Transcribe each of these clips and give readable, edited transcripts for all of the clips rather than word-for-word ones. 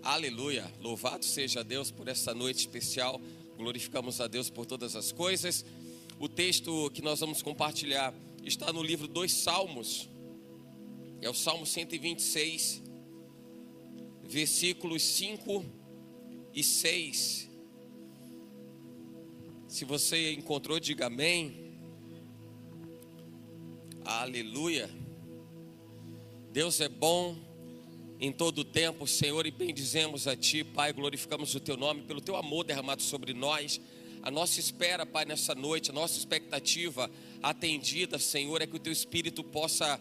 Aleluia, louvado seja Deus por essa noite especial, glorificamos a Deus por todas as coisas. O texto que nós vamos compartilhar está no livro dos Salmos, é o Salmo 126, versículos 5 e 6. Se você encontrou, diga amém. Aleluia. Deus é bom em todo o tempo, Senhor, e bendizemos a Ti, Pai, glorificamos o Teu nome pelo Teu amor derramado sobre nós. A nossa espera, Pai, nessa noite, a nossa expectativa atendida, Senhor, é que o Teu Espírito possa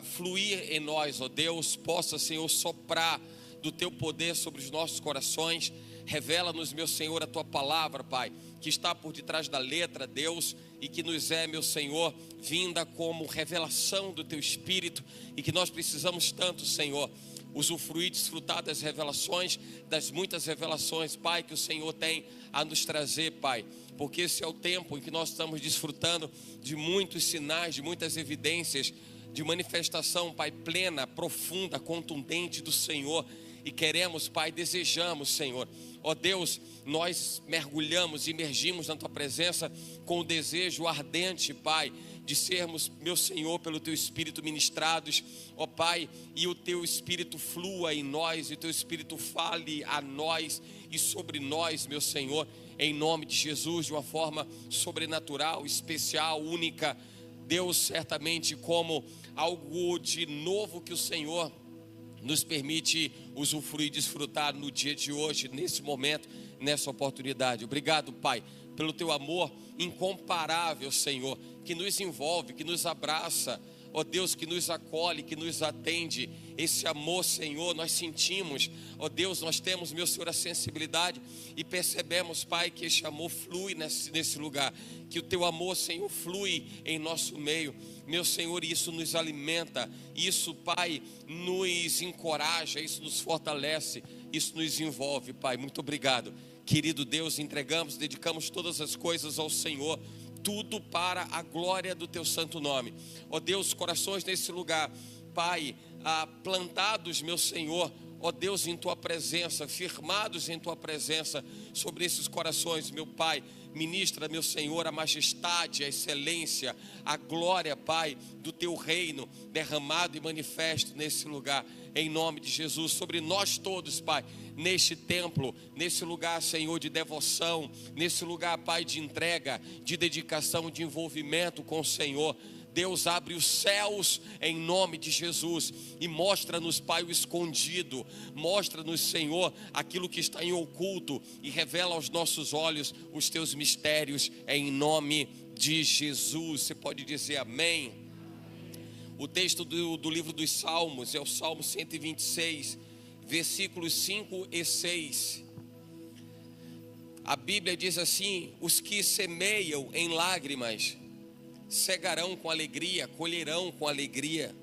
fluir em nós, ó Deus, possa, Senhor, soprar do Teu poder sobre os nossos corações. Revela-nos, meu Senhor, a Tua palavra, Pai, que está por detrás da letra, Deus, e que nos é, meu Senhor, vinda como revelação do Teu Espírito, e que nós precisamos tanto, Senhor, usufruir, desfrutar das revelações, das muitas revelações, Pai, que o Senhor tem a nos trazer, Pai, porque esse é o tempo em que nós estamos desfrutando de muitos sinais, de muitas evidências, de manifestação, Pai, plena, profunda, contundente do Senhor, e queremos, Pai, desejamos, Senhor, ó Deus, nós mergulhamos, imergimos na Tua presença com o desejo ardente, Pai, de sermos, meu Senhor, pelo Teu Espírito ministrados, ó Pai, e o Teu Espírito flua em nós, e o Teu Espírito fale a nós e sobre nós, meu Senhor, em nome de Jesus, de uma forma sobrenatural, especial, única, Deus, certamente como algo de novo que o Senhor nos permite usufruir e desfrutar no dia de hoje, nesse momento, nessa oportunidade. Obrigado, Pai, pelo Teu amor incomparável, Senhor, que nos envolve, que nos abraça, ó Deus, que nos acolhe, que nos atende. Esse amor, Senhor, nós sentimos, ó Deus, nós temos, meu Senhor, a sensibilidade e percebemos, Pai, que esse amor flui nesse lugar, que o Teu amor, Senhor, flui em nosso meio, meu Senhor, e isso nos alimenta, isso, Pai, nos encoraja, isso nos fortalece, isso nos envolve, Pai. Muito obrigado, querido Deus, entregamos, dedicamos todas as coisas ao Senhor, tudo para a glória do Teu santo nome. Ó Deus, corações nesse lugar, Pai, plantados, meu Senhor, ó Deus, em Tua presença, firmados em Tua presença, sobre esses corações, meu Pai, ministra, meu Senhor, a majestade, a excelência, a glória, Pai, do Teu reino, derramado e manifesto nesse lugar, em nome de Jesus, sobre nós todos, Pai, neste templo, nesse lugar, Senhor, de devoção, nesse lugar, Pai, de entrega, de dedicação, de envolvimento com o Senhor. Deus, abre os céus em nome de Jesus e mostra-nos, Pai, o escondido, mostra-nos, Senhor, aquilo que está em oculto e revela aos nossos olhos os Teus mistérios em nome de Jesus. Você pode dizer amém? O texto do livro dos Salmos é o Salmo 126, versículos 5 e 6. A Bíblia diz assim: os que semeiam em lágrimas cegarão com alegria, colherão com alegria.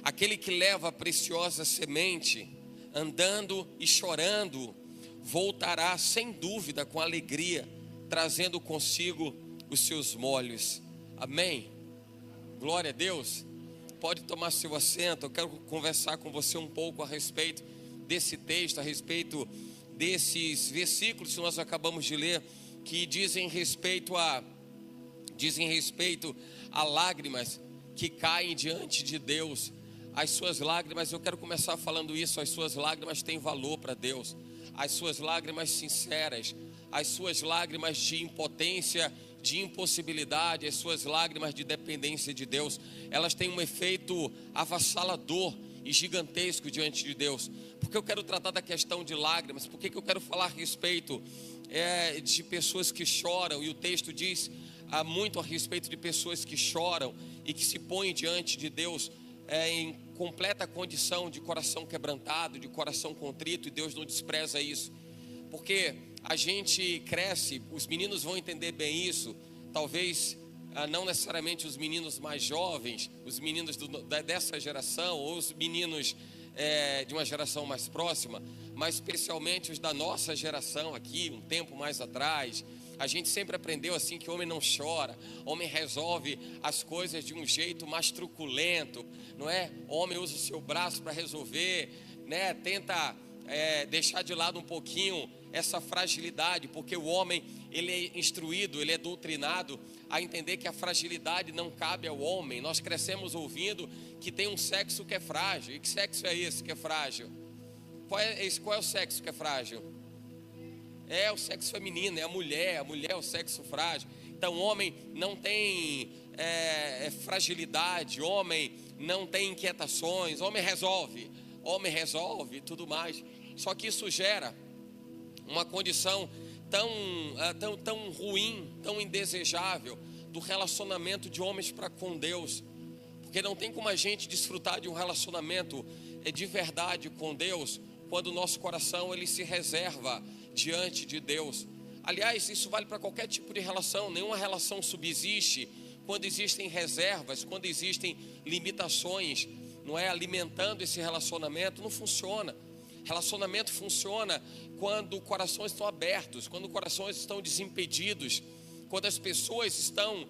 Aquele que leva a preciosa semente, andando e chorando, voltará sem dúvida com alegria, trazendo consigo os seus molhos. Amém? Glória a Deus. Pode tomar seu assento. Eu quero conversar com você um pouco a respeito desse texto, a respeito desses versículos que nós acabamos de ler, que dizem respeito a lágrimas que caem diante de Deus. As suas lágrimas, eu quero começar falando isso, as suas lágrimas têm valor para Deus. As suas lágrimas sinceras, as suas lágrimas de impotência, de impossibilidade, as suas lágrimas de dependência de Deus, elas têm um efeito avassalador e gigantesco diante de Deus. Porque eu quero tratar da questão de lágrimas, porque eu quero falar a respeito de pessoas que choram, e o texto diz muito a respeito de pessoas que choram e que se põem diante de Deus em completa condição de coração quebrantado, de coração contrito, e Deus não despreza isso, porque a gente cresce, os meninos vão entender bem isso, talvez não necessariamente os meninos mais jovens, os meninos dessa geração, ou os meninos de uma geração mais próxima, mas especialmente os da nossa geração aqui, um tempo mais atrás. A gente sempre aprendeu assim que homem não chora, homem resolve as coisas de um jeito mais truculento, não é? Homem usa o seu braço para resolver, né? Tenta deixar de lado um pouquinho essa fragilidade, porque o homem, ele é instruído, ele é doutrinado a entender que a fragilidade não cabe ao homem. Nós crescemos ouvindo que tem um sexo que é frágil. E que sexo é esse que é frágil? Qual é o sexo que é frágil? É o sexo feminino, é a mulher é o sexo frágil. Então o homem não tem fragilidade, homem não tem inquietações, homem resolve e tudo mais. Só que isso gera uma condição tão ruim, tão indesejável do relacionamento de homens para com Deus, porque não tem como a gente desfrutar de um relacionamento de verdade com Deus quando o nosso coração ele se reserva diante de Deus. Aliás, isso vale para qualquer tipo de relação. Nenhuma relação subsiste quando existem reservas, quando existem limitações, não é? Alimentando esse relacionamento, não funciona. Relacionamento funciona quando corações estão abertos, quando corações estão desimpedidos, quando as pessoas estão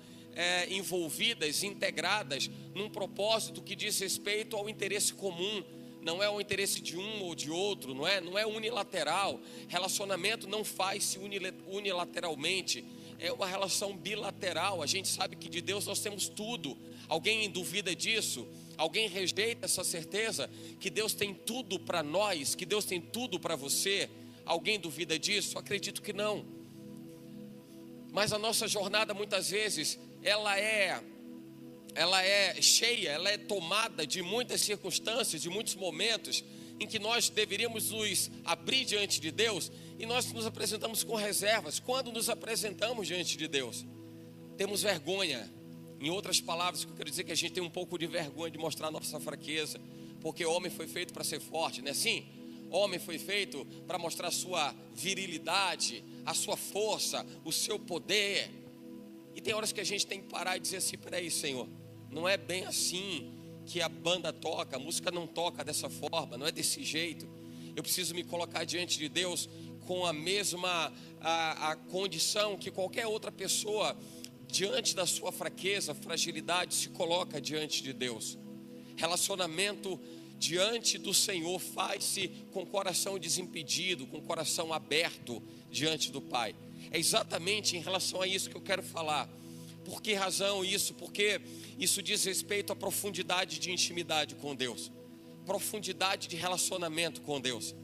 envolvidas, integradas num propósito que diz respeito ao interesse comum. Não é o interesse de um ou de outro, não é unilateral. Relacionamento não faz-se unilateralmente, é uma relação bilateral. A gente sabe que de Deus nós temos tudo. Alguém duvida disso? Alguém rejeita essa certeza que Deus tem tudo para nós, que Deus tem tudo para você? Alguém duvida disso? Acredito que não. Mas a nossa jornada muitas vezes ela é cheia, ela é tomada de muitas circunstâncias, de muitos momentos em que nós deveríamos nos abrir diante de Deus e nós nos apresentamos com reservas. Quando nos apresentamos diante de Deus, temos vergonha. Em outras palavras, eu quero dizer que a gente tem um pouco de vergonha de mostrar a nossa fraqueza, porque o homem foi feito para ser forte, não é assim? O homem foi feito para mostrar a sua virilidade, a sua força, o seu poder. E tem horas que a gente tem que parar e dizer assim: peraí, Senhor, não é bem assim que a banda toca, a música não toca dessa forma, não é desse jeito. Eu preciso me colocar diante de Deus com a mesma a condição que qualquer outra pessoa, diante da sua fraqueza, fragilidade, se coloca diante de Deus. Relacionamento diante do Senhor faz-se com o coração desimpedido, com o coração aberto diante do Pai. É exatamente em relação a isso que eu quero falar. Por que razão isso? Porque isso diz respeito à profundidade de intimidade com Deus, profundidade de relacionamento com Deus.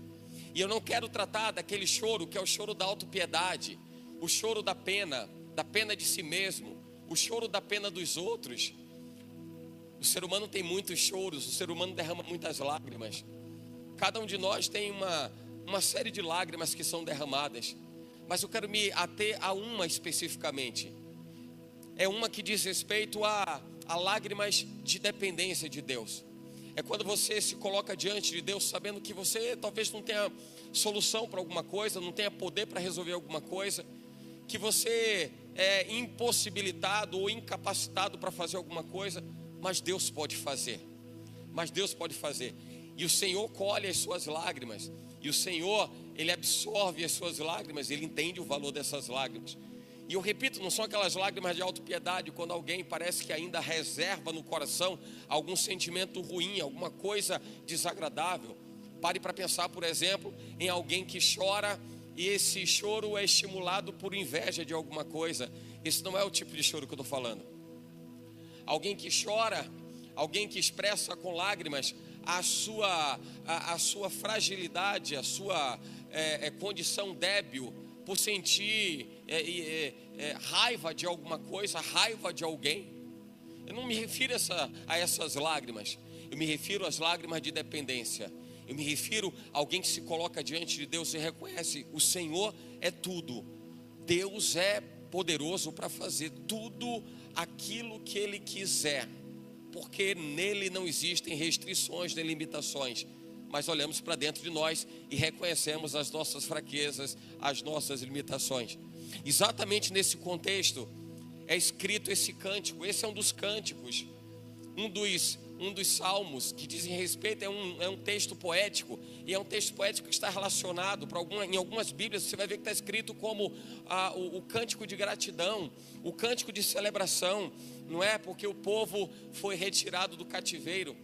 E eu não quero tratar daquele choro que é o choro da autopiedade, o choro da pena de si mesmo, o choro da pena dos outros. O ser humano tem muitos choros, o ser humano derrama muitas lágrimas. Cada um de nós tem uma série de lágrimas que são derramadas, mas eu quero me ater a uma especificamente. É uma que diz respeito a lágrimas de dependência de Deus. É quando você se coloca diante de Deus sabendo que você talvez não tenha solução para alguma coisa, não tenha poder para resolver alguma coisa, que você é impossibilitado ou incapacitado para fazer alguma coisa, mas Deus pode fazer. Mas Deus pode fazer. E o Senhor colhe as suas lágrimas. E o Senhor, Ele absorve as suas lágrimas. Ele entende o valor dessas lágrimas. E eu repito, não são aquelas lágrimas de autopiedade, quando alguém parece que ainda reserva no coração algum sentimento ruim, alguma coisa desagradável. Pare para pensar, por exemplo, em alguém que chora e esse choro é estimulado por inveja de alguma coisa. Esse não é o tipo de choro que eu estou falando. Alguém que chora, alguém que expressa com lágrimas a sua fragilidade, a sua condição débil, por sentir raiva de alguma coisa, raiva de alguém. Eu não me refiro a essas lágrimas. Eu me refiro às lágrimas de dependência. Eu me refiro a alguém que se coloca diante de Deus e reconhece: o Senhor é tudo. Deus é poderoso para fazer tudo aquilo que Ele quiser, porque nele não existem restrições nem limitações. Mas olhamos para dentro de nós e reconhecemos as nossas fraquezas, as nossas limitações. Exatamente nesse contexto é escrito esse cântico. Esse é um dos cânticos, um dos salmos que dizem respeito, é um texto poético. E é um texto poético que está relacionado, em algumas bíblias você vai ver que está escrito como o cântico de gratidão, o cântico de celebração, não é? Porque o povo foi retirado do cativeiro.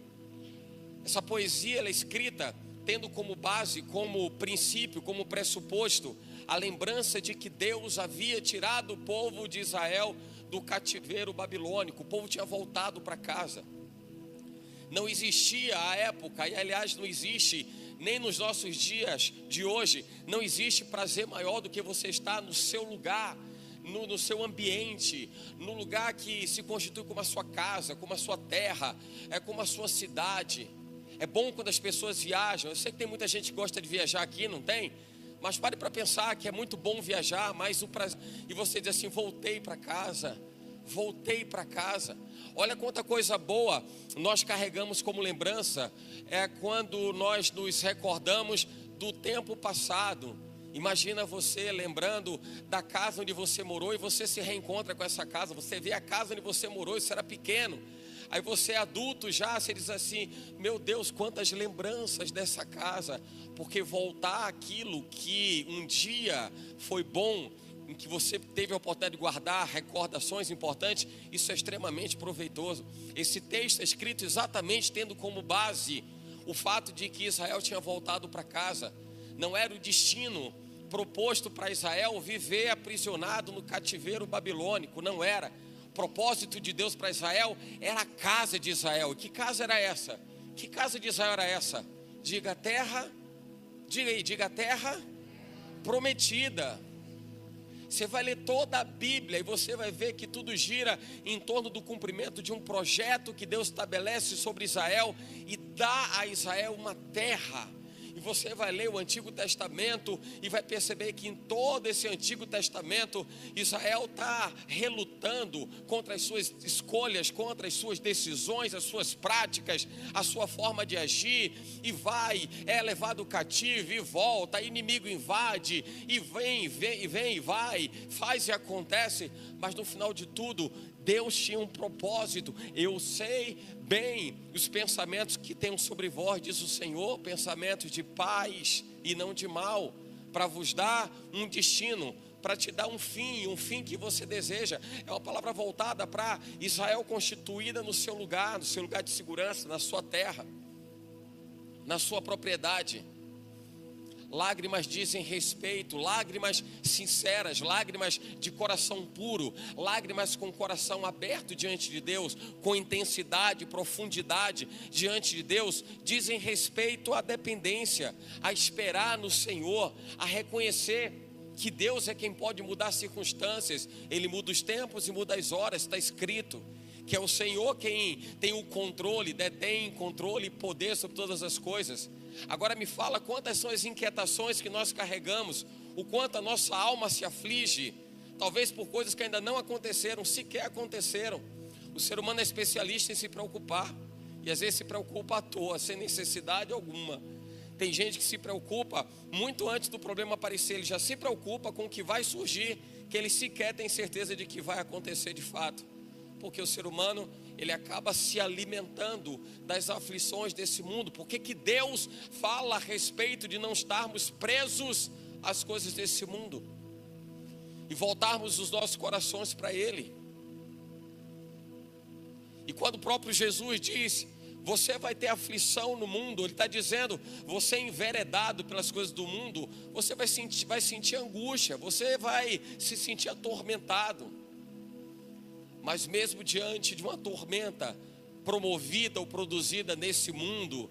Essa poesia ela é escrita tendo como base, como princípio, como pressuposto, a lembrança de que Deus havia tirado o povo de Israel do cativeiro babilônico. O povo tinha voltado para casa. Não existia à época, e aliás não existe nem nos nossos dias de hoje, não existe prazer maior do que você estar no seu lugar, no seu ambiente, no lugar que se constitui como a sua casa, como a sua terra, como a sua cidade. É bom quando as pessoas viajam. Eu sei que tem muita gente que gosta de viajar aqui, não tem? Mas pare para pensar que é muito bom viajar, mas o prazer, e você diz assim: voltei para casa. Voltei para casa. Olha quanta coisa boa nós carregamos como lembrança, quando nós nos recordamos do tempo passado. Imagina você lembrando da casa onde você morou, e você se reencontra com essa casa. Você vê a casa onde você morou, isso era pequeno. Aí você é adulto já, você diz assim: meu Deus, quantas lembranças dessa casa. Porque voltar àquilo que um dia foi bom, em que você teve a oportunidade de guardar recordações importantes, isso é extremamente proveitoso. Esse texto é escrito exatamente tendo como base o fato de que Israel tinha voltado para casa. Não era o destino proposto para Israel viver aprisionado no cativeiro babilônico, não era. O propósito de Deus para Israel era a casa de Israel. E que casa era essa? Que casa de Israel era essa? Diga terra, diga aí, diga terra prometida. Você vai ler toda a Bíblia e você vai ver que tudo gira em torno do cumprimento de um projeto que Deus estabelece sobre Israel e dá a Israel uma terra. E você vai ler o Antigo Testamento e vai perceber que em todo esse Antigo Testamento, Israel está relutando contra as suas escolhas, contra as suas decisões, as suas práticas, a sua forma de agir, e é levado cativo e volta, inimigo invade, e vem e vai, faz e acontece, mas no final de tudo, Deus tinha um propósito. Eu sei bem os pensamentos que tenho sobre vós, diz o Senhor, pensamentos de paz e não de mal, para vos dar um destino, para te dar um fim que você deseja. É uma palavra voltada para Israel constituída no seu lugar de segurança, na sua terra, na sua propriedade. Lágrimas dizem respeito, lágrimas sinceras, lágrimas de coração puro, lágrimas com o coração aberto diante de Deus, com intensidade, profundidade diante de Deus, dizem respeito à dependência, a esperar no Senhor, a reconhecer que Deus é quem pode mudar as circunstâncias. Ele muda os tempos e muda as horas, está escrito que é o Senhor quem tem o controle, detém controle e poder sobre todas as coisas. Agora me fala quantas são as inquietações que nós carregamos, o quanto a nossa alma se aflige, talvez por coisas que ainda não aconteceram, sequer aconteceram. O ser humano é especialista em se preocupar, e às vezes se preocupa à toa, sem necessidade alguma. Tem gente que se preocupa muito antes do problema aparecer, ele já se preocupa com o que vai surgir, que ele sequer tem certeza de que vai acontecer de fato. Porque o ser humano, ele acaba se alimentando das aflições desse mundo. Por que Deus fala a respeito de não estarmos presos às coisas desse mundo e voltarmos os nossos corações para Ele? E quando o próprio Jesus diz: você vai ter aflição no mundo, Ele está dizendo: você é enveredado pelas coisas do mundo, você vai sentir angústia, você vai se sentir atormentado. Mas mesmo diante de uma tormenta promovida ou produzida nesse mundo,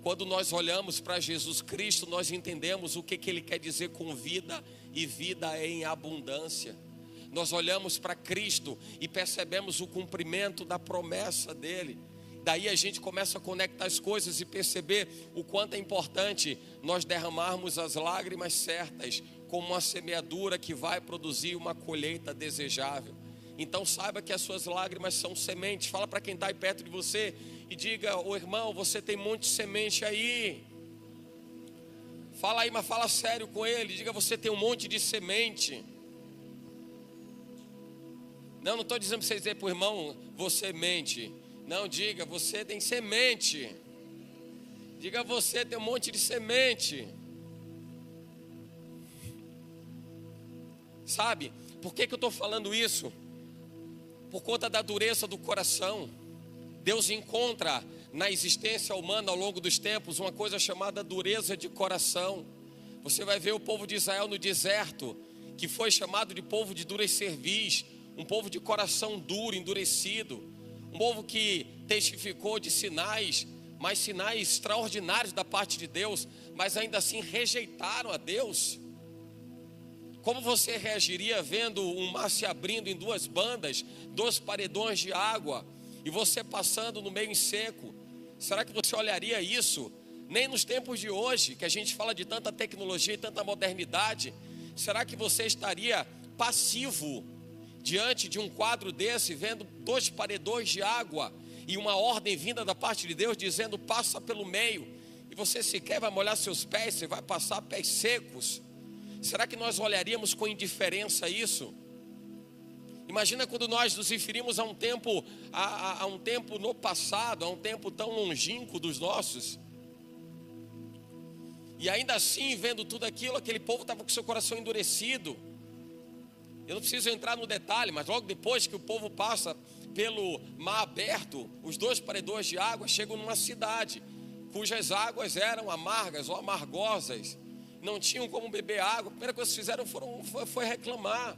quando nós olhamos para Jesus Cristo, nós entendemos o que Ele quer dizer com vida, e vida em abundância. Nós olhamos para Cristo e percebemos o cumprimento da promessa dEle. Daí a gente começa a conectar as coisas e perceber o quanto é importante nós derramarmos as lágrimas certas, como uma semeadura que vai produzir uma colheita desejável. Então saiba que as suas lágrimas são sementes. Fala para quem está aí perto de você e diga: ô irmão, você tem um monte de semente aí. Fala aí, mas fala sério com ele. Diga: você tem um monte de semente. Não estou dizendo para você dizer para o irmão: você mente. Não, diga: você tem semente. Diga: você tem um monte de semente. Sabe, por que eu estou falando isso? Por conta da dureza do coração. Deus encontra na existência humana ao longo dos tempos uma coisa chamada dureza de coração. Você vai ver o povo de Israel no deserto, que foi chamado de povo de dura cerviz, um povo de coração duro, endurecido, um povo que testificou de sinais, mas sinais extraordinários da parte de Deus, mas ainda assim rejeitaram a Deus. Como você reagiria vendo um mar se abrindo em duas bandas, 2 paredões de água, e você passando no meio em seco? Será que você olharia isso? Nem nos tempos de hoje, que a gente fala de tanta tecnologia e tanta modernidade, será que você estaria passivo diante de um quadro desse, vendo 2 paredões de água e uma ordem vinda da parte de Deus dizendo passa pelo meio, e você sequer vai molhar seus pés, você vai passar pés secos? Será que nós olharíamos com indiferença isso? Imagina quando nós nos referimos a um tempo, a um tempo no passado, a um tempo tão longínquo dos nossos. E ainda assim, vendo tudo aquilo, aquele povo estava com seu coração endurecido. Eu não preciso entrar no detalhe, mas logo depois que o povo passa pelo mar aberto, os 2 paredões de água chegam numa cidade, cujas águas eram amargas ou amargosas. Não tinham como beber água. A primeira coisa que fizeram foi reclamar.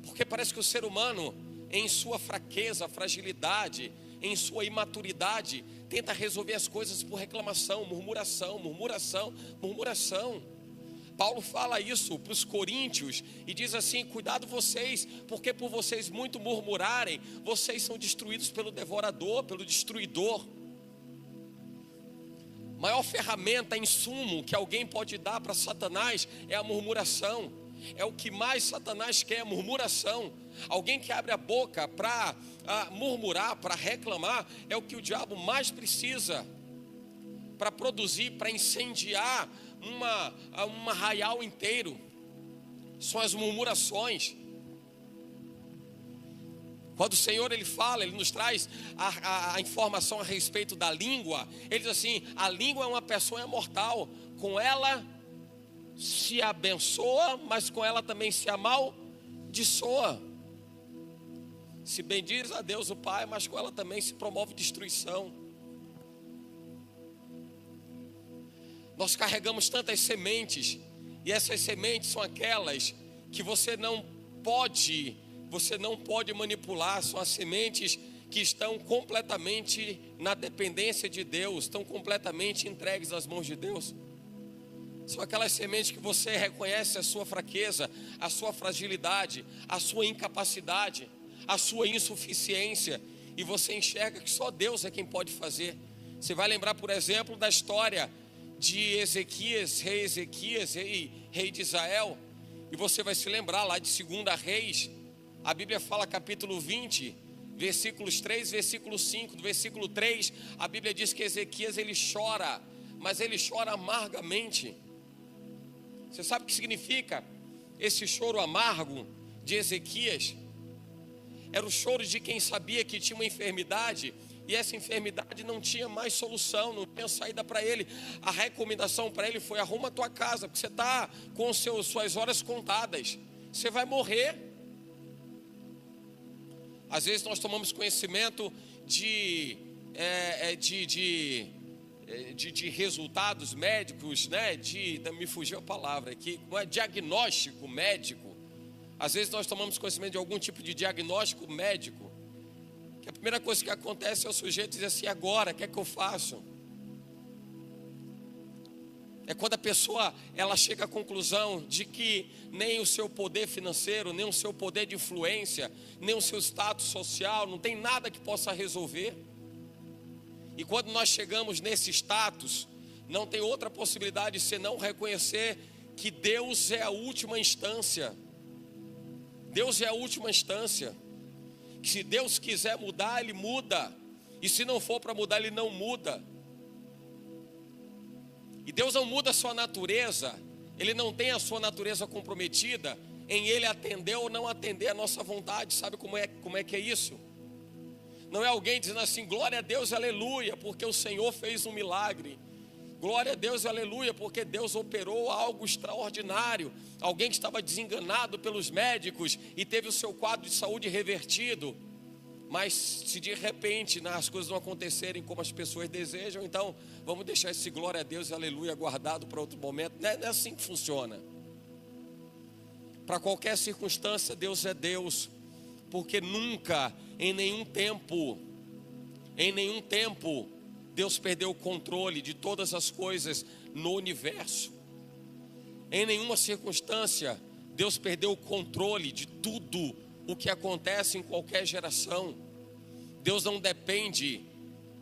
Porque parece que o ser humano, em sua fraqueza, fragilidade, em sua imaturidade, tenta resolver as coisas por reclamação, murmuração, murmuração, murmuração. Paulo fala isso para os coríntios e diz assim: cuidado vocês, porque por vocês muito murmurarem, vocês são destruídos pelo devorador, pelo destruidor. Maior ferramenta, insumo que alguém pode dar para Satanás é a murmuração. É o que mais Satanás quer, murmuração. Alguém que abre a boca para murmurar, para reclamar, é o que o diabo mais precisa para produzir, para incendiar um arraial inteiro. São as murmurações. Quando o Senhor ele fala, ele nos traz a informação a respeito da língua. Ele diz assim: a língua é uma pessoa mortal, com ela se abençoa, mas com ela também se amaldiçoa. Se bendiz a Deus o Pai, mas com ela também se promove destruição. Nós carregamos tantas sementes, e essas sementes são aquelas que você não pode manipular. São as sementes que estão completamente na dependência de Deus, estão completamente entregues às mãos de Deus. São aquelas sementes que você reconhece a sua fraqueza, a sua fragilidade, a sua incapacidade, a sua insuficiência, e você enxerga que só Deus é quem pode fazer. Você vai lembrar, por exemplo, da história de Ezequias, rei de Israel, e você vai se lembrar lá de 2 Reis. A Bíblia fala, capítulo 20, versículos 3, versículo 5. Do versículo 3, a Bíblia diz que Ezequias ele chora, mas ele chora amargamente. Você sabe o que significa esse choro amargo de Ezequias? Era o choro de quem sabia que tinha uma enfermidade, e essa enfermidade não tinha mais solução, não tinha saída para ele. A recomendação para ele foi: arruma a tua casa, porque você está com suas horas contadas, você vai morrer. Às vezes nós tomamos conhecimento de resultados médicos, né? Me fugiu a palavra aqui, não é diagnóstico médico. Às vezes nós tomamos conhecimento de algum tipo de diagnóstico médico, que a primeira coisa que acontece é o sujeito dizer assim: agora, o que é que eu faço? É quando a pessoa ela chega à conclusão de que nem o seu poder financeiro, nem o seu poder de influência, nem o seu status social, não tem nada que possa resolver. E quando nós chegamos nesse status, não tem outra possibilidade senão reconhecer que Deus é a última instância. Deus é a última instância. Que se Deus quiser mudar, Ele muda. E se não for para mudar, Ele não muda. E Deus não muda a sua natureza. Ele não tem a sua natureza comprometida em Ele atender ou não atender a nossa vontade. Sabe como é que é isso? Não é alguém dizendo assim: glória a Deus, aleluia, porque o Senhor fez um milagre. Glória a Deus, aleluia, porque Deus operou algo extraordinário. Alguém que estava desenganado pelos médicos e teve o seu quadro de saúde revertido. Mas se de repente as coisas não acontecerem como as pessoas desejam, então vamos deixar esse glória a Deus e aleluia guardado para outro momento. Não é assim que funciona. Para qualquer circunstância, Deus é Deus, porque nunca, em nenhum tempo, Deus perdeu o controle de todas as coisas no universo. Em nenhuma circunstância, Deus perdeu o controle de tudo o que acontece em qualquer geração. Deus não depende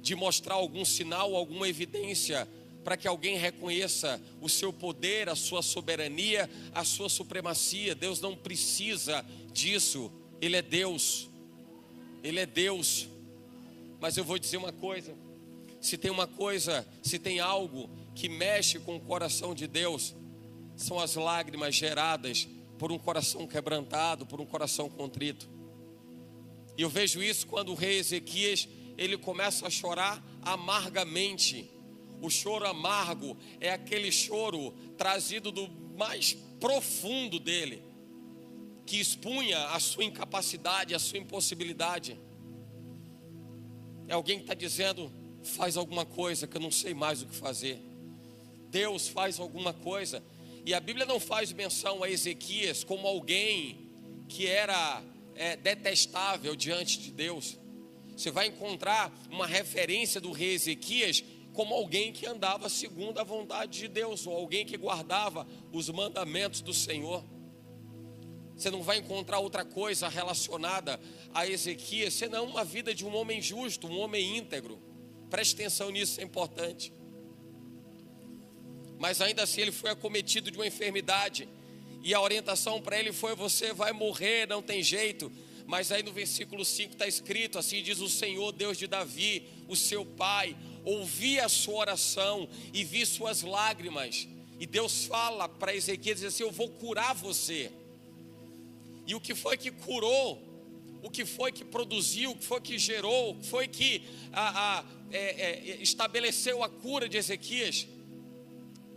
de mostrar algum sinal, alguma evidência para que alguém reconheça o seu poder, a sua soberania, a sua supremacia. Deus não precisa disso. Ele é Deus. Ele é Deus. Mas eu vou dizer uma coisa: se tem algo que mexe com o coração de Deus, são as lágrimas geradas por um coração quebrantado, por um coração contrito. E eu vejo isso quando o rei Ezequias, ele começa a chorar amargamente. O choro amargo é aquele choro trazido do mais profundo dele, que expunha a sua incapacidade, a sua impossibilidade. É alguém que está dizendo: faz alguma coisa que eu não sei mais o que fazer. Deus, faz alguma coisa. E a Bíblia não faz menção a Ezequias como alguém que era detestável diante de Deus. Você vai encontrar uma referência do rei Ezequias como alguém que andava segundo a vontade de Deus, ou alguém que guardava os mandamentos do Senhor. Você não vai encontrar outra coisa relacionada a Ezequias, senão uma vida de um homem justo, um homem íntegro. Preste atenção nisso, é importante. Mas ainda assim ele foi acometido de uma enfermidade, e a orientação para ele foi: você vai morrer, não tem jeito. Mas aí no versículo 5 está escrito assim: diz o Senhor, Deus de Davi, o seu pai, ouvi a sua oração e vi suas lágrimas. E Deus fala para Ezequias, diz assim: eu vou curar você. E o que foi que curou, o que foi que produziu, o que foi que gerou, o que foi que estabeleceu a cura de Ezequias?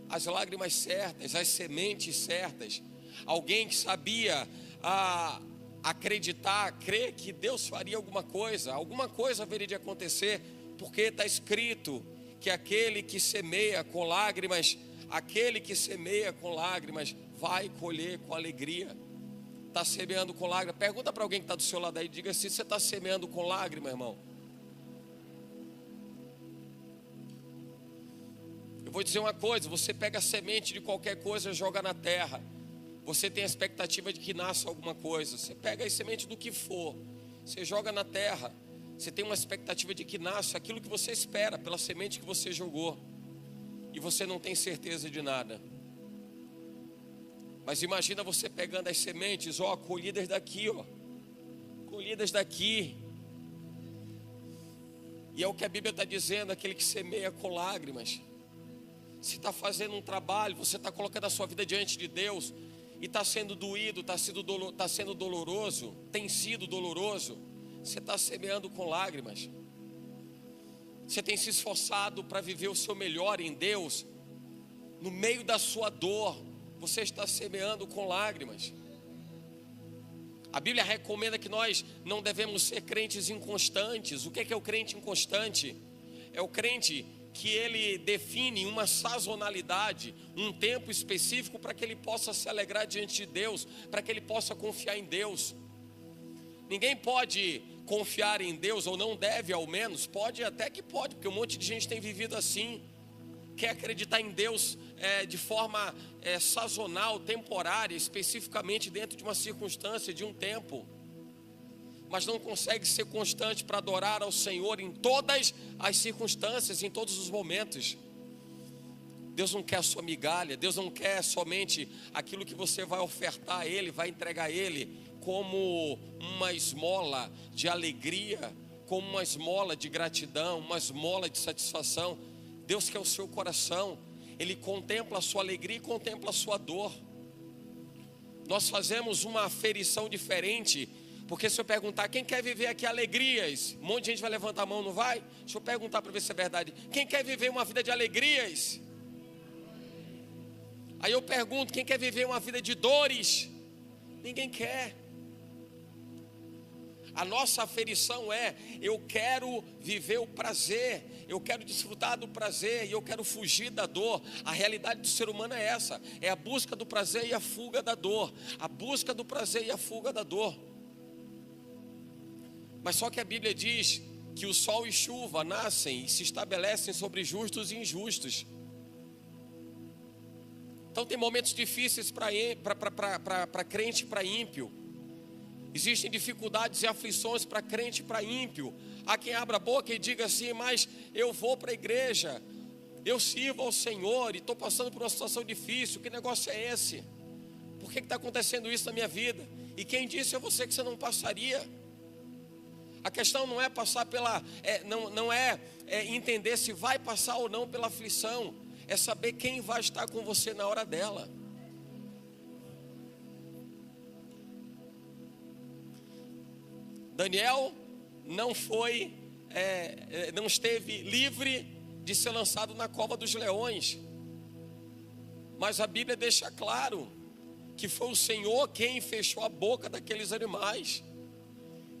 As lágrimas certas, as sementes certas. Alguém que sabia acreditar, crer que Deus faria alguma coisa haveria de acontecer, porque está escrito que aquele que semeia com lágrimas, vai colher com alegria. Está semeando com lágrimas? Pergunta para alguém que está do seu lado aí, diga assim: você está semeando com lágrimas, irmão? Eu vou dizer uma coisa: você pega a semente de qualquer coisa e joga na terra, você tem a expectativa de que nasça alguma coisa. Você pega a semente do que for, você joga na terra, você tem uma expectativa de que nasça aquilo que você espera pela semente que você jogou, e você não tem certeza de nada. Mas imagina você pegando as sementes, colhidas daqui, colhidas daqui. E é o que a Bíblia está dizendo: aquele que semeia com lágrimas. Se está fazendo um trabalho, você está colocando a sua vida diante de Deus, e está sendo doído, está sendo doloroso, tem sido doloroso, você está semeando com lágrimas. Você tem se esforçado para viver o seu melhor em Deus, no meio da sua dor, você está semeando com lágrimas. A Bíblia recomenda que nós não devemos ser crentes inconstantes. O que é o crente inconstante? É o crente que ele define uma sazonalidade, um tempo específico para que ele possa se alegrar diante de Deus, para que ele possa confiar em Deus. Ninguém pode confiar em Deus, ou não deve, ao menos. Pode, até que pode, porque um monte de gente tem vivido assim. Quer acreditar em Deus de forma sazonal, temporária, especificamente dentro de uma circunstância, de um tempo, mas não consegue ser constante para adorar ao Senhor em todas as circunstâncias, em todos os momentos. Deus não quer a sua migalha, Deus não quer somente aquilo que você vai ofertar a Ele, vai entregar a Ele como uma esmola de alegria, como uma esmola de gratidão, uma esmola de satisfação. Deus quer o seu coração. Ele contempla a sua alegria e contempla a sua dor. Nós fazemos uma aferição diferente, porque se eu perguntar: quem quer viver aqui alegrias? Um monte de gente vai levantar a mão, não vai? Deixa eu perguntar para ver se é verdade. Quem quer viver uma vida de alegrias? Aí eu pergunto: quem quer viver uma vida de dores? Ninguém quer. A nossa aferição é: eu quero viver o prazer, eu quero desfrutar do prazer e eu quero fugir da dor. A realidade do ser humano é essa: é a busca do prazer e a fuga da dor. A busca do prazer e a fuga da dor. Mas só que a Bíblia diz que o sol e chuva nascem e se estabelecem sobre justos e injustos. Então tem momentos difíceis para crente e para ímpio. Existem dificuldades e aflições para crente e para ímpio. Há quem abra a boca e diga assim: mas eu vou para a igreja, eu sirvo ao Senhor e estou passando por uma situação difícil. Que negócio é esse? Por que está acontecendo isso na minha vida? E quem disse a você que você não passaria? A questão não é passar pela, não é entender se vai passar ou não pela aflição. É saber quem vai estar com você na hora dela. Daniel não esteve livre de ser lançado na cova dos leões. Mas a Bíblia deixa claro que foi o Senhor quem fechou a boca daqueles animais.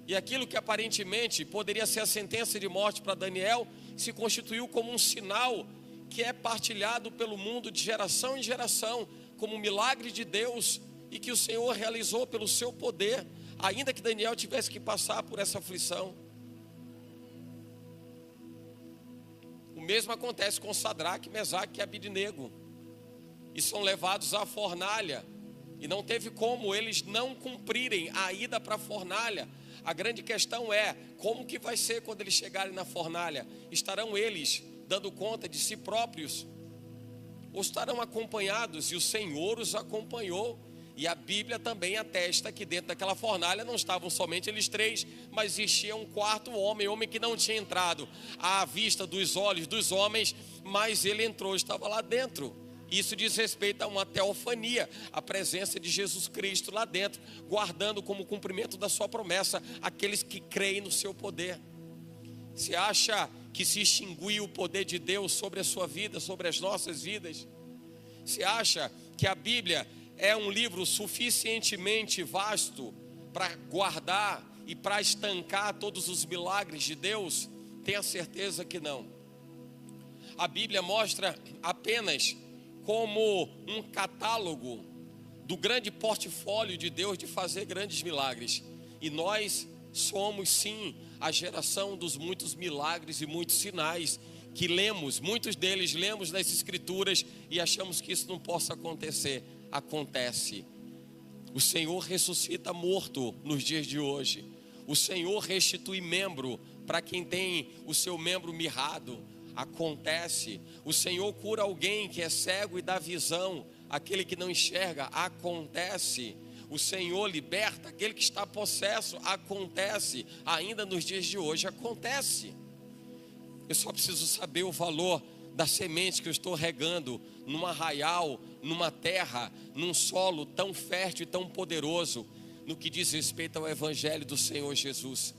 E aquilo que aparentemente poderia ser a sentença de morte para Daniel, se constituiu como um sinal que é partilhado pelo mundo de geração em geração, como um milagre de Deus, e que o Senhor realizou pelo seu poder, ainda que Daniel tivesse que passar por essa aflição. O mesmo acontece com Sadraque, Mesaque e Abidnego, e são levados à fornalha, e não teve como eles não cumprirem a ida para a fornalha. A grande questão é: como que vai ser quando eles chegarem na fornalha? Estarão eles dando conta de si próprios? Ou estarão acompanhados? E o Senhor os acompanhou. E a Bíblia também atesta que dentro daquela fornalha não estavam somente eles três, mas existia um quarto homem que não tinha entrado à vista dos olhos dos homens, mas ele entrou, estava lá dentro. Isso diz respeito a uma teofania, a presença de Jesus Cristo lá dentro, guardando como cumprimento da sua promessa aqueles que creem no seu poder. Você acha que se extinguiu o poder de Deus sobre a sua vida, sobre as nossas vidas? Você acha que a Bíblia é um livro suficientemente vasto para guardar e para estancar todos os milagres de Deus? Tenha certeza que não. A Bíblia mostra apenas como um catálogo do grande portfólio de Deus de fazer grandes milagres. E nós somos sim a geração dos muitos milagres e muitos sinais que lemos, muitos deles lemos nas Escrituras e achamos que isso não possa acontecer. Acontece. O Senhor ressuscita morto nos dias de hoje. O Senhor restitui membro para quem tem o seu membro mirrado. Acontece. O Senhor cura alguém que é cego e dá visão, aquele que não enxerga. Acontece. O Senhor liberta aquele que está possesso. Acontece. Ainda nos dias de hoje acontece. Eu só preciso saber o valor da semente que eu estou regando num arraial, numa terra, num solo tão fértil e tão poderoso, no que diz respeito ao Evangelho do Senhor Jesus.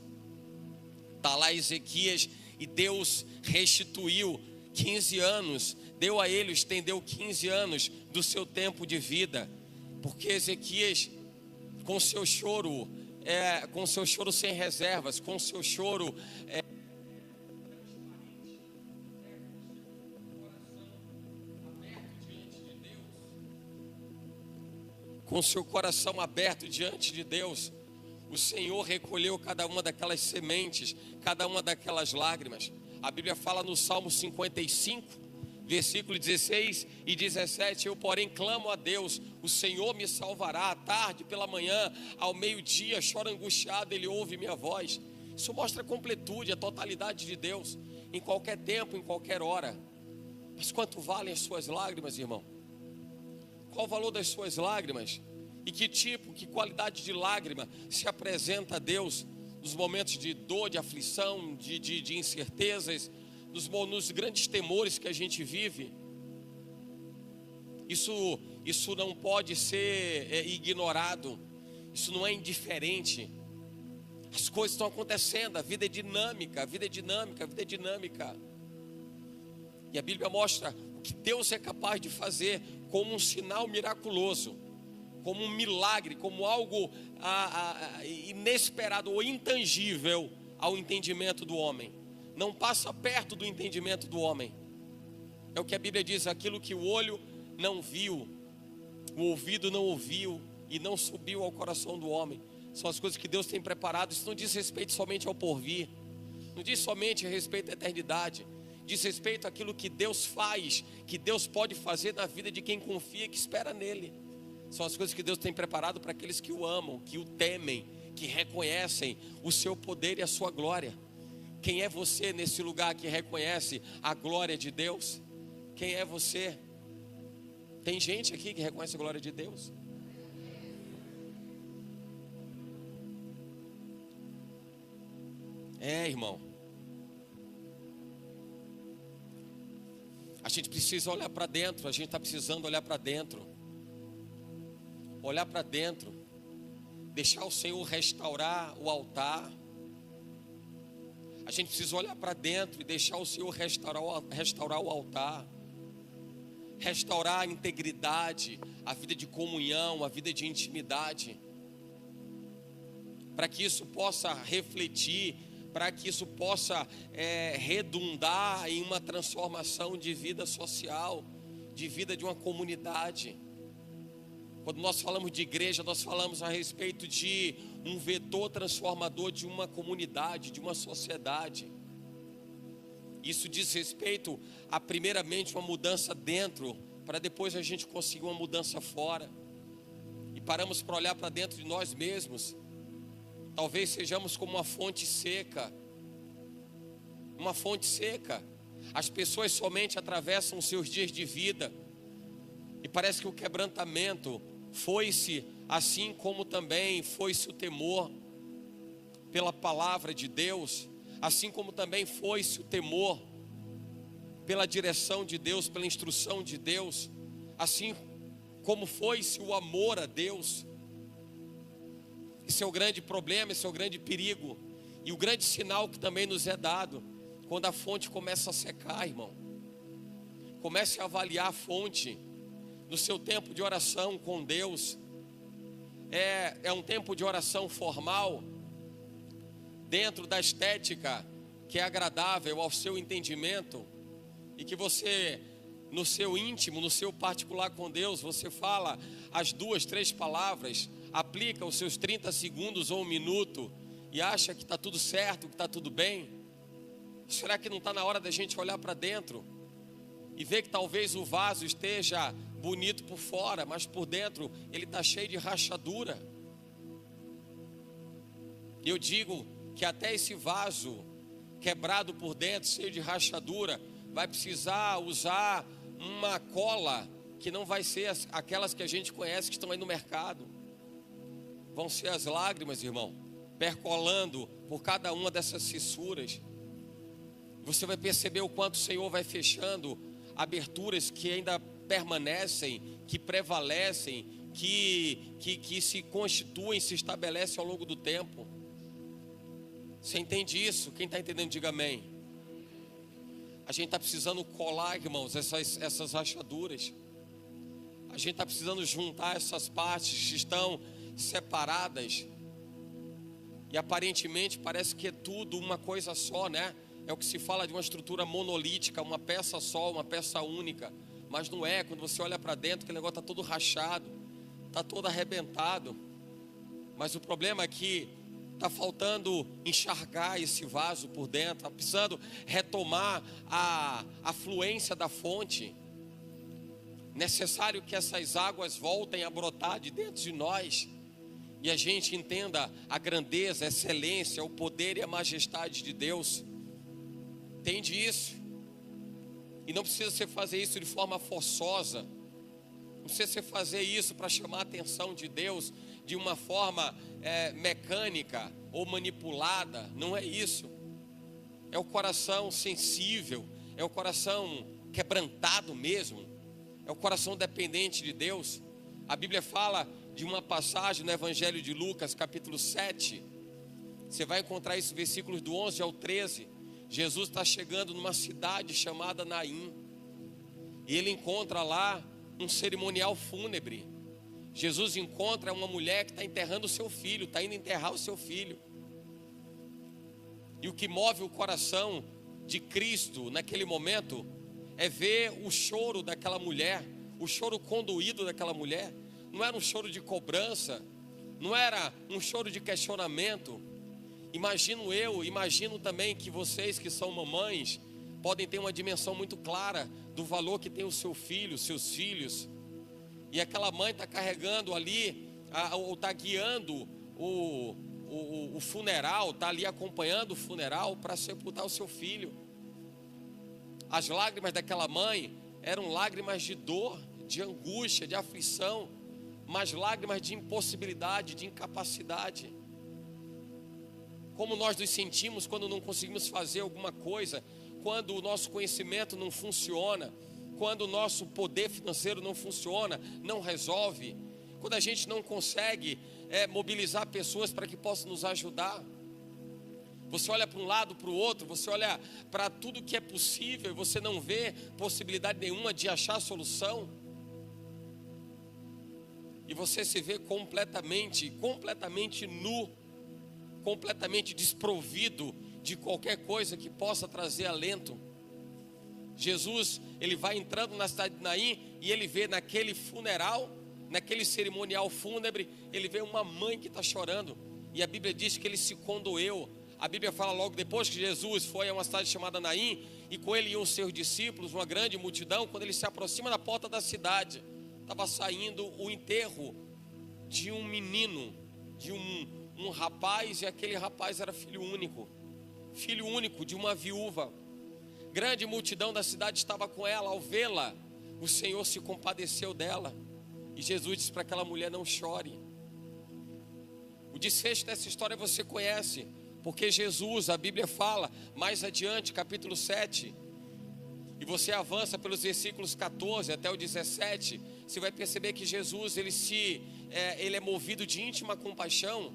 Está lá Ezequias e Deus restituiu 15 anos, deu a ele, estendeu 15 anos do seu tempo de vida, porque Ezequias, com seu choro sem reservas, com seu choro com seu coração aberto diante de Deus, o Senhor recolheu cada uma daquelas sementes, cada uma daquelas lágrimas. A Bíblia fala no Salmo 55, versículo 16 e 17: eu, porém, clamo a Deus, o Senhor me salvará. À tarde, pela manhã, ao meio-dia, choro angustiado, Ele ouve minha voz. Isso mostra a completude, a totalidade de Deus, em qualquer tempo, em qualquer hora. Mas quanto valem as suas lágrimas, irmão? Qual o valor das suas lágrimas? E que tipo, que qualidade de lágrima se apresenta a Deus nos momentos de dor, de aflição, de incertezas, nos grandes temores que a gente vive? Isso não pode ser ignorado. Isso não é indiferente. As coisas estão acontecendo, a vida é dinâmica, a vida é dinâmica, a vida é dinâmica. E a Bíblia mostra o que Deus é capaz de fazer como um sinal miraculoso. como um milagre, como algo inesperado ou intangível ao entendimento do homem. Não passa perto do entendimento do homem. É o que a Bíblia diz: aquilo que o olho não viu, o ouvido não ouviu e não subiu ao coração do homem, são as coisas que Deus tem preparado. Isso não diz respeito somente ao porvir, não diz somente a respeito à eternidade, diz respeito àquilo que Deus faz, que Deus pode fazer na vida de quem confia e que espera nele. São as coisas que Deus tem preparado para aqueles que o amam, que o temem, que reconhecem o seu poder e a sua glória. Quem é você nesse lugar que reconhece a glória de Deus? Quem é você? Tem gente aqui que reconhece a glória de Deus? Irmão, a gente precisa olhar para dentro. A gente está precisando olhar para dentro. Olhar para dentro, deixar o Senhor restaurar o altar. A gente precisa olhar para dentro e deixar o Senhor restaurar o altar, restaurar a integridade, a vida de comunhão, a vida de intimidade, para que isso possa refletir, para que isso possa redundar em uma transformação de vida social, de vida de uma comunidade. Quando nós falamos de igreja, nós falamos a respeito de um vetor transformador de uma comunidade, de uma sociedade. Isso diz respeito a, primeiramente, uma mudança dentro, para depois a gente conseguir uma mudança fora. E paramos para olhar para dentro de nós mesmos. Talvez sejamos como uma fonte seca. Uma fonte seca. As pessoas somente atravessam os seus dias de vida, e parece que o quebrantamento foi-se, assim como também foi-se o temor pela palavra de Deus, assim como também foi-se o temor pela direção de Deus, pela instrução de Deus, assim como foi-se o amor a Deus. Esse é o grande problema, esse é o grande perigo, e o grande sinal que também nos é dado, quando a fonte começa a secar, irmão. Comece a avaliar a fonte no seu tempo de oração com Deus. É um tempo de oração formal, dentro da estética que é agradável ao seu entendimento, e que você, no seu íntimo, no seu particular com Deus, você fala as 2, 3 palavras, aplica os seus 30 segundos ou 1 minuto e acha que está tudo certo, que está tudo bem? Será que não está na hora da gente olhar para dentro e ver que talvez o vaso esteja bonito por fora, mas por dentro ele está cheio de rachadura? Eu digo que até esse vaso quebrado por dentro, cheio de rachadura, vai precisar usar uma cola que não vai ser aquelas que a gente conhece que estão aí no mercado. Vão ser as lágrimas, irmão, percolando por cada uma dessas fissuras. Você vai perceber o quanto o Senhor vai fechando aberturas que ainda permanecem, que prevalecem, que se constituem, se estabelecem ao longo do tempo. Você entende isso? Quem está entendendo, diga amém. A gente está precisando colar, irmãos, essas rachaduras. A gente está precisando juntar essas partes que estão separadas, e aparentemente parece que é tudo uma coisa só, né? É o que se fala de uma estrutura monolítica, uma peça só, uma peça única. Mas não é. Quando você olha para dentro, aquele negócio está todo rachado, está todo arrebentado. Mas o problema é que está faltando enxargar esse vaso por dentro. Está precisando retomar a fluência da fonte. Necessário que essas águas voltem a brotar de dentro de nós, e a gente entenda a grandeza, a excelência, o poder e a majestade de Deus. Entende isso? E não precisa você fazer isso de forma forçosa. Não precisa você fazer isso para chamar a atenção de Deus de uma forma mecânica ou manipulada. Não é isso. É o coração sensível, é o coração quebrantado mesmo, é o coração dependente de Deus. A Bíblia fala de uma passagem no Evangelho de Lucas, capítulo 7. Você vai encontrar isso, versículos do 11 ao 13. Jesus está chegando numa cidade chamada Naim, e ele encontra lá um cerimonial fúnebre. Jesus encontra uma mulher que está enterrando o seu filho, está indo enterrar o seu filho. E o que move o coração de Cristo naquele momento é ver o choro daquela mulher, o choro condoído daquela mulher. Não era um choro de cobrança, não era um choro de questionamento. Imagino também que vocês que são mamães podem ter uma dimensão muito clara do valor que tem o seu filho, seus filhos. E aquela mãe está carregando ali, ou está guiando o funeral, está ali acompanhando o funeral para sepultar o seu filho. As lágrimas daquela mãe eram lágrimas de dor, de angústia, de aflição, mas lágrimas de impossibilidade, de incapacidade. Como nós nos sentimos quando não conseguimos fazer alguma coisa, quando o nosso conhecimento não funciona, quando o nosso poder financeiro não funciona, não resolve, quando a gente não consegue mobilizar pessoas para que possam nos ajudar. Você olha para um lado, para o outro, você olha para tudo que é possível e você não vê possibilidade nenhuma de achar solução. E você se vê completamente nu, completamente desprovido de qualquer coisa que possa trazer alento. Jesus, ele vai entrando na cidade de Naim e ele vê naquele funeral, naquele cerimonial fúnebre, ele vê uma mãe que está chorando. E a Bíblia diz que ele se condoeu. A Bíblia fala logo depois que Jesus foi a uma cidade chamada Naim, e com ele iam os seus discípulos, uma grande multidão. Quando ele se aproxima da porta da cidade, estava saindo o enterro de um menino, de um rapaz, e aquele rapaz era filho único de uma viúva. Grande multidão da cidade estava com ela. Ao vê-la, o Senhor se compadeceu dela, e Jesus disse para aquela mulher: não chore. O desfecho dessa história você conhece, porque Jesus, a Bíblia fala mais adiante, capítulo 7, e você avança pelos versículos 14 até o 17, você vai perceber que Jesus, ele é movido de íntima compaixão,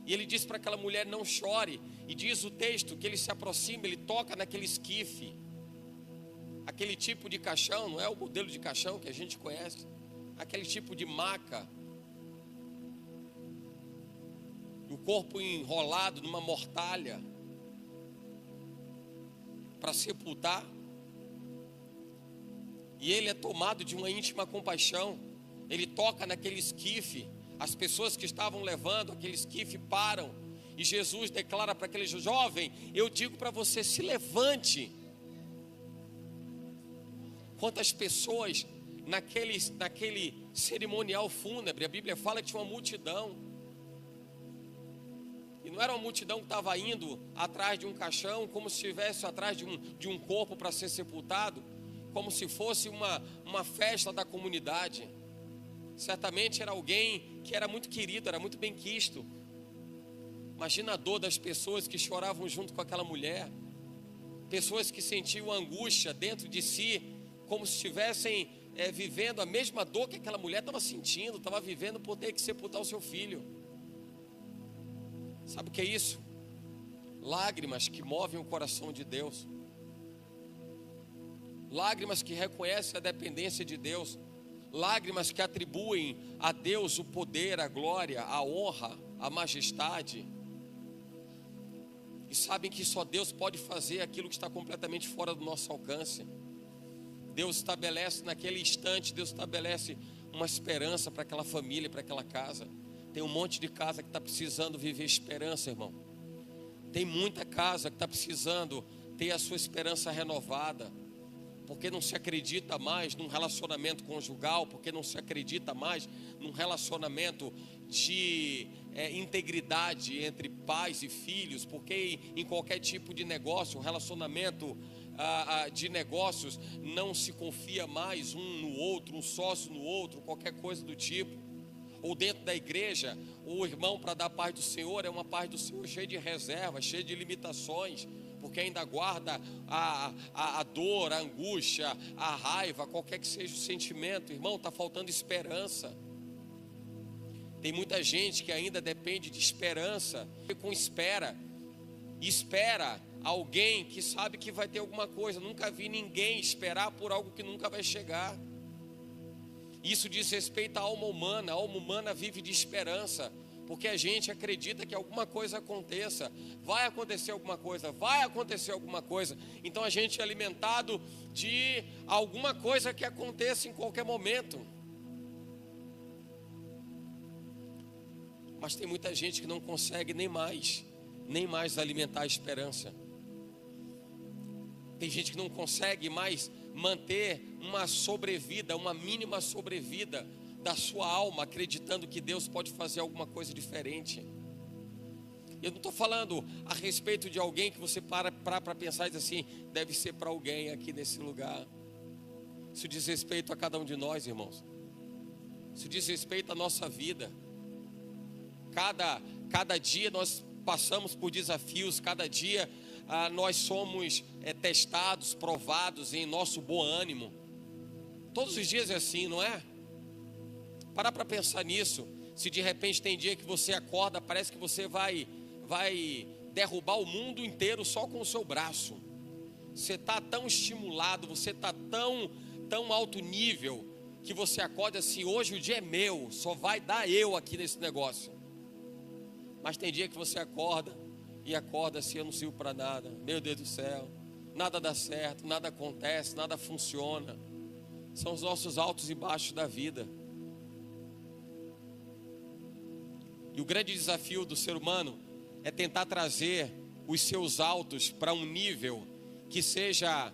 e ele diz para aquela mulher: não chore. E diz o texto que ele se aproxima, ele toca naquele esquife, aquele tipo de caixão, não é o modelo de caixão que a gente conhece, aquele tipo de maca, o corpo enrolado numa mortalha para sepultar. E ele é tomado de uma íntima compaixão. Ele toca naquele esquife. As pessoas que estavam levando aquele esquife param, e Jesus declara para aquele jovem: eu digo para você, se levante. Quantas pessoas naquele cerimonial fúnebre, a Bíblia fala que tinha uma multidão. E não era uma multidão que estava indo atrás de um caixão, como se estivesse atrás de um corpo para ser sepultado, como se fosse uma festa da comunidade. Certamente era alguém que era muito querido, era muito bem quisto. Imagina a dor das pessoas que choravam junto com aquela mulher. Pessoas que sentiam angústia dentro de si, como se estivessem vivendo a mesma dor que aquela mulher estava sentindo, estava vivendo por ter que sepultar o seu filho. Sabe o que é isso? Lágrimas que movem o coração de Deus. Lágrimas que reconhecem a dependência de Deus. Lágrimas que atribuem a Deus o poder, a glória, a honra, a majestade. E sabem que só Deus pode fazer aquilo que está completamente fora do nosso alcance. Deus estabelece naquele instante, Deus estabelece uma esperança para aquela família, para aquela casa. Tem um monte de casa que está precisando viver esperança, irmão. Tem muita casa que está precisando ter a sua esperança renovada, porque não se acredita mais num relacionamento conjugal, porque não se acredita mais num relacionamento de integridade entre pais e filhos, porque em qualquer tipo de negócio, um relacionamento de negócios, não se confia mais um no outro, um sócio no outro, qualquer coisa do tipo. Ou dentro da igreja, o irmão, para dar a paz do Senhor, é uma paz do Senhor cheia de reservas, cheia de limitações, porque ainda guarda a dor, a angústia, a raiva, qualquer que seja o sentimento. Irmão, está faltando esperança. Tem muita gente que ainda depende de esperança, com espera alguém que sabe que vai ter alguma coisa. Nunca vi ninguém esperar por algo que nunca vai chegar. Isso diz respeito à alma humana. A alma humana vive de esperança, porque a gente acredita que alguma coisa aconteça, vai acontecer alguma coisa, vai acontecer alguma coisa. Então a gente é alimentado de alguma coisa que aconteça em qualquer momento. Mas tem muita gente que não consegue nem mais alimentar a esperança. Tem gente que não consegue mais manter uma sobrevida, uma mínima sobrevida da sua alma, acreditando que Deus pode fazer alguma coisa diferente. Eu não estou falando a respeito de alguém que você para pensar e diz assim, deve ser para alguém aqui nesse lugar. Isso diz respeito a cada um de nós, irmãos. Isso diz respeito à nossa vida. Cada dia nós passamos por desafios, cada dia nós somos testados, provados em nosso bom ânimo. Todos os dias é assim, não é? Para pensar nisso. Se de repente tem dia que você acorda, parece que você vai derrubar o mundo inteiro só com o seu braço. Você está tão estimulado, você está tão alto nível, que você acorda assim, hoje o dia é meu, só vai dar eu aqui nesse negócio. Mas tem dia que você acorda assim, eu não sirvo para nada, meu Deus do céu, nada dá certo, nada acontece, nada funciona. São os nossos altos e baixos da vida. E o grande desafio do ser humano é tentar trazer os seus altos para um nível que seja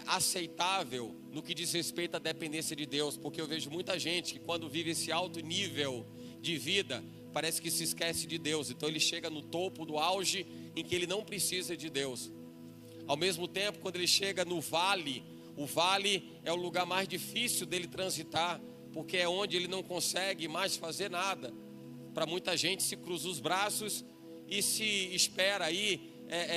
aceitável no que diz respeito à dependência de Deus. Porque eu vejo muita gente que quando vive esse alto nível de vida, parece que se esquece de Deus. Então ele chega no topo do auge em que ele não precisa de Deus. Ao mesmo tempo, quando ele chega no vale, o vale é o lugar mais difícil dele transitar, porque é onde ele não consegue mais fazer nada. Para muita gente se cruza os braços e se espera aí,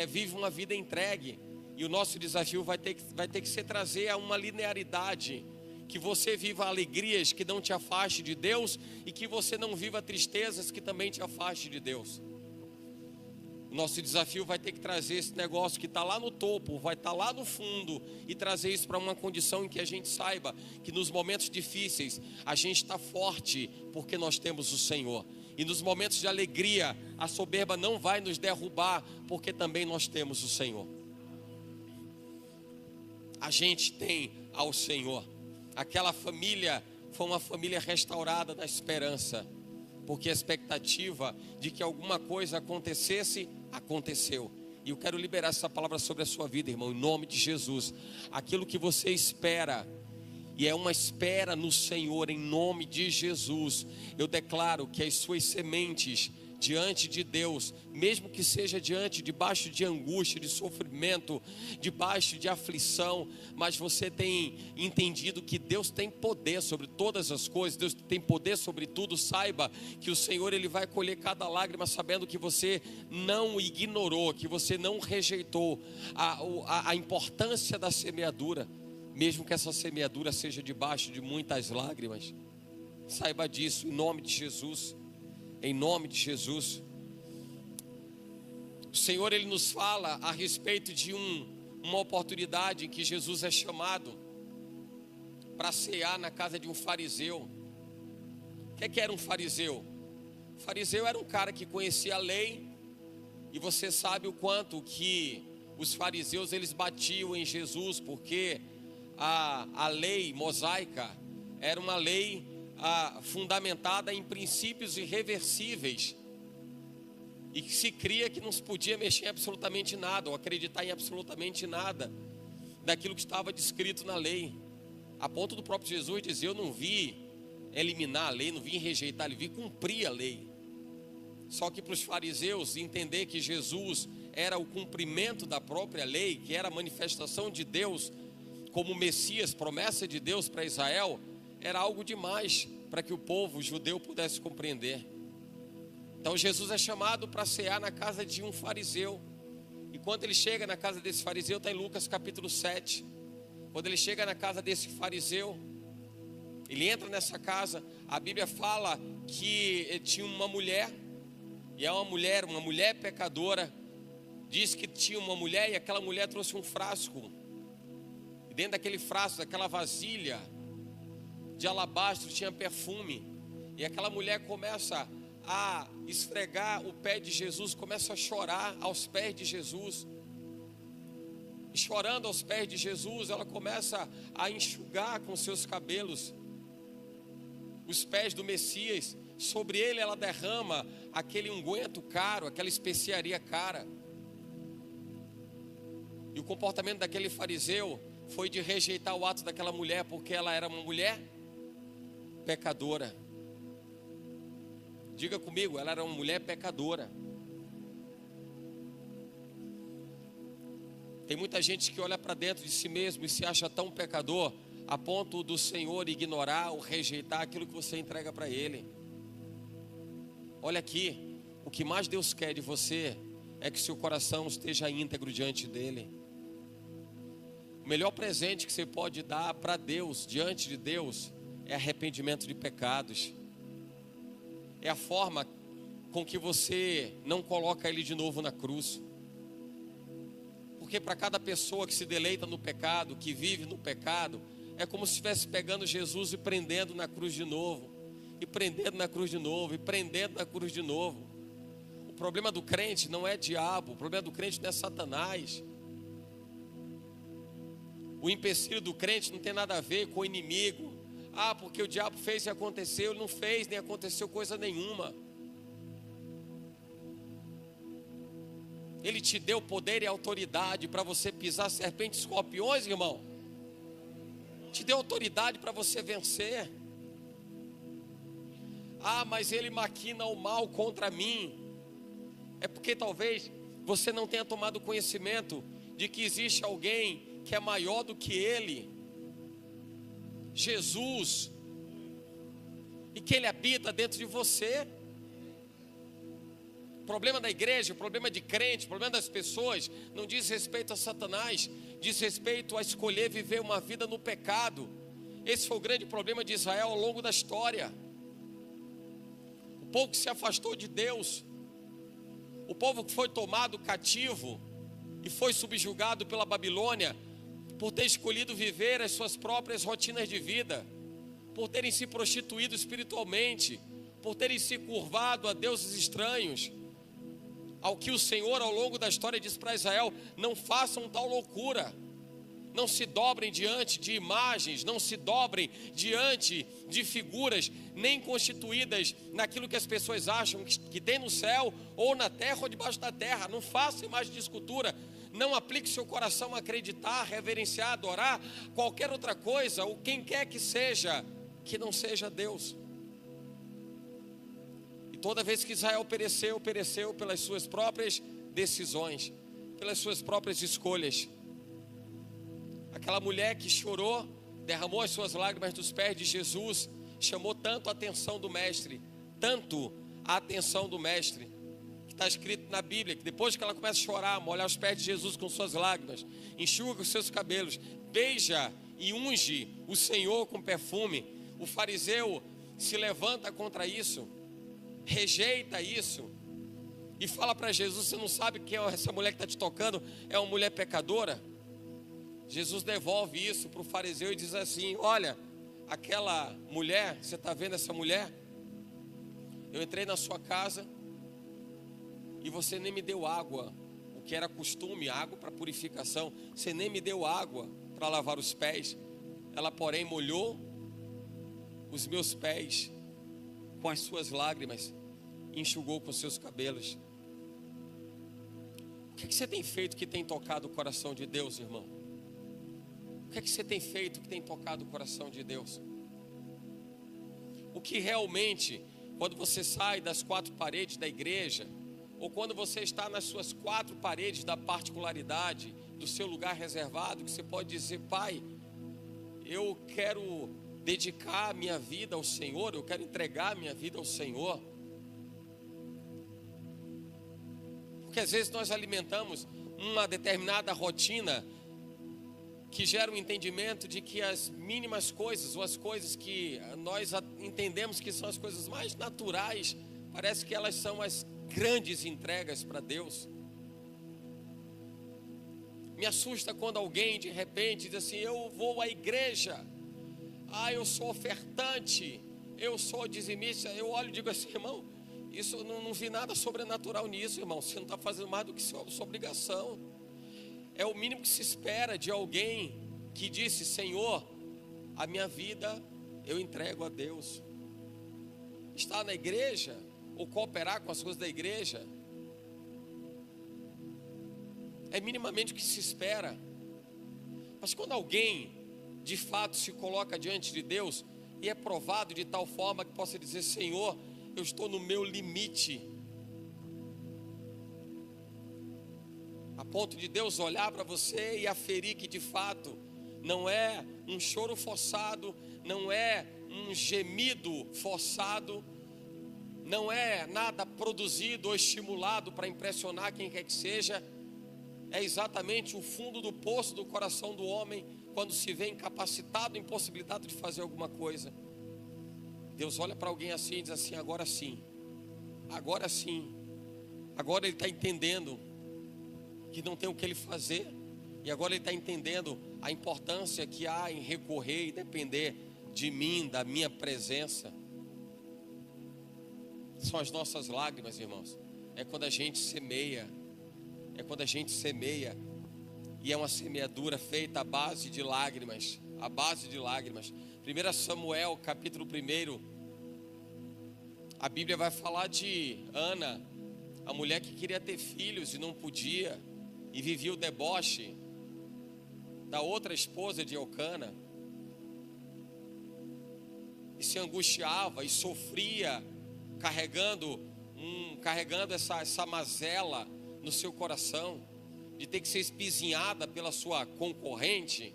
vive uma vida entregue. E o nosso desafio vai ter que ser trazer a uma linearidade, que você viva alegrias que não te afaste de Deus e que você não viva tristezas que também te afaste de Deus. O nosso desafio vai ter que trazer esse negócio que está lá no topo, vai estar lá no fundo, e trazer isso para uma condição em que a gente saiba que nos momentos difíceis a gente está forte porque nós temos o Senhor. E nos momentos de alegria a soberba não vai nos derrubar porque também nós temos o Senhor. A gente tem ao Senhor. Aquela família foi uma família restaurada na esperança, porque a expectativa de que alguma coisa acontecesse, aconteceu. E eu quero liberar essa palavra sobre a sua vida, irmão, em nome de Jesus. Aquilo que você espera, e é uma espera no Senhor, em nome de Jesus, eu declaro que as suas sementes diante de Deus, mesmo que seja debaixo de angústia, de sofrimento, debaixo de aflição, mas você tem entendido que Deus tem poder sobre todas as coisas, Deus tem poder sobre tudo. Saiba que o Senhor, Ele vai colher cada lágrima, sabendo que você não ignorou, que você não rejeitou a importância da semeadura, mesmo que essa semeadura seja debaixo de muitas lágrimas. Saiba disso, em nome de Jesus. Em nome de Jesus. O Senhor, Ele nos fala a respeito de uma oportunidade em que Jesus é chamado para cear na casa de um fariseu. O que era um fariseu? O fariseu era um cara que conhecia a lei, e você sabe o quanto que os fariseus eles batiam em Jesus, porque a lei mosaica era uma lei fundamentada em princípios irreversíveis, e que se cria que não se podia mexer em absolutamente nada, ou acreditar em absolutamente nada daquilo que estava descrito na lei, a ponto do próprio Jesus dizer: eu não vi eliminar a lei, não vi rejeitar, ele vi cumprir a lei. Só que para os fariseus entender que Jesus era o cumprimento da própria lei, que era a manifestação de Deus como Messias, promessa de Deus para Israel, era algo demais para que o povo judeu pudesse compreender. Então Jesus é chamado para cear na casa de um fariseu. E quando ele chega na casa desse fariseu, está em Lucas capítulo 7. Quando ele chega na casa desse fariseu, ele entra nessa casa. A Bíblia fala que tinha uma mulher, e é uma mulher pecadora. Diz que tinha uma mulher, e aquela mulher trouxe um frasco. E dentro daquele frasco, daquela vasilha, de alabastro tinha perfume. E aquela mulher começa a esfregar o pé de Jesus, começa a chorar aos pés de Jesus. E chorando aos pés de Jesus, ela começa a enxugar com seus cabelos os pés do Messias. Sobre ele ela derrama aquele unguento caro, aquela especiaria cara. E o comportamento daquele fariseu foi de rejeitar o ato daquela mulher, porque ela era uma mulher pecadora. Diga comigo, ela era uma mulher pecadora. Tem muita gente que olha para dentro de si mesmo e se acha tão pecador, a ponto do Senhor ignorar ou rejeitar aquilo que você entrega para Ele. Olha aqui, o que mais Deus quer de você é que seu coração esteja íntegro diante dEle. O melhor presente que você pode dar para Deus, diante de Deus, é arrependimento de pecados. É a forma com que você não coloca Ele de novo na cruz. Porque para cada pessoa que se deleita no pecado, que vive no pecado, é como se estivesse pegando Jesus e prendendo na cruz de novo, e prendendo na cruz de novo, e prendendo na cruz de novo. O problema do crente não é diabo, o problema do crente não é Satanás. O empecilho do crente não tem nada a ver com o inimigo. Ah, porque o diabo fez e aconteceu. Ele não fez nem aconteceu coisa nenhuma. Ele te deu poder e autoridade para você pisar serpentes e escorpiões, irmão. Te deu autoridade para você vencer. Ah, mas ele maquina o mal contra mim. É porque talvez você não tenha tomado conhecimento de que existe alguém que é maior do que ele, Jesus, e que ele habita dentro de você. O problema da igreja, o problema de crente, o problema das pessoas não diz respeito a Satanás, diz respeito a escolher viver uma vida no pecado. Esse foi o grande problema de Israel ao longo da história. O povo que se afastou de Deus, o povo que foi tomado cativo e foi subjugado pela Babilônia, por ter escolhido viver as suas próprias rotinas de vida, por terem se prostituído espiritualmente, por terem se curvado a deuses estranhos. Ao que o Senhor ao longo da história diz para Israel: não façam tal loucura, não se dobrem diante de imagens, não se dobrem diante de figuras nem constituídas naquilo que as pessoas acham que tem no céu, ou na terra, ou debaixo da terra. Não faça imagem de escultura. Não aplique seu coração a acreditar, reverenciar, adorar qualquer outra coisa, ou quem quer que seja, que não seja Deus. E toda vez que Israel pereceu pelas suas próprias decisões, pelas suas próprias escolhas. Aquela mulher que chorou, derramou as suas lágrimas dos pés de Jesus, chamou tanto a atenção do mestre, tanto a atenção do mestre, que está escrito na Bíblia, que depois que ela começa a chorar, molhar os pés de Jesus com suas lágrimas, enxuga os seus cabelos, beija e unge o Senhor com perfume, o fariseu se levanta contra isso, rejeita isso, e fala para Jesus: você não sabe que essa mulher que está te tocando é uma mulher pecadora? Jesus devolve isso para o fariseu e diz assim: olha, aquela mulher, você está vendo essa mulher? Eu entrei na sua casa e você nem me deu água, o que era costume, água para purificação. Você nem me deu água para lavar os pés. Ela, porém, molhou os meus pés com as suas lágrimas e enxugou com os seus cabelos. O que você tem feito que tem tocado o coração de Deus, irmão? O que você tem feito que tem tocado o coração de Deus? O que realmente, quando você sai das quatro paredes da igreja, ou quando você está nas suas quatro paredes da particularidade, do seu lugar reservado, que você pode dizer: Pai, eu quero dedicar a minha vida ao Senhor, eu quero entregar a minha vida ao Senhor. Porque às vezes nós alimentamos uma determinada rotina que gera um entendimento de que as mínimas coisas, ou as coisas que nós entendemos que são as coisas mais naturais, parece que elas são as grandes entregas para Deus. Me assusta quando alguém de repente diz assim: eu vou à igreja. eu sou ofertante, eu sou dizimista. Eu olho e digo assim, irmão, isso eu não vi nada sobrenatural nisso, irmão. Você não está fazendo mais do que sua obrigação. É o mínimo que se espera de alguém que disse: Senhor, a minha vida eu entrego a Deus. Estar na igreja ou cooperar com as coisas da igreja é minimamente o que se espera. Mas quando alguém de fato se coloca diante de Deus e é provado de tal forma que possa dizer: Senhor, eu estou no meu limite, a ponto de Deus olhar para você e aferir que de fato não é um choro forçado, não é um gemido forçado, não é nada produzido ou estimulado para impressionar quem quer que seja. É exatamente o fundo do poço do coração do homem, quando se vê incapacitado, impossibilitado de fazer alguma coisa. Deus olha para alguém assim e diz assim: agora sim, agora sim, agora ele está entendendo que não tem o que ele fazer, e agora ele está entendendo a importância que há em recorrer e depender de mim, da minha presença. São as nossas lágrimas, irmãos. É quando a gente semeia, e é uma semeadura feita à base de lágrimas, 1 Samuel capítulo 1, a Bíblia vai falar de Ana, a mulher que queria ter filhos e não podia, e vivia o deboche da outra esposa de Elcana, e se angustiava e sofria, carregando essa mazela no seu coração, de ter que ser espizinhada pela sua concorrente,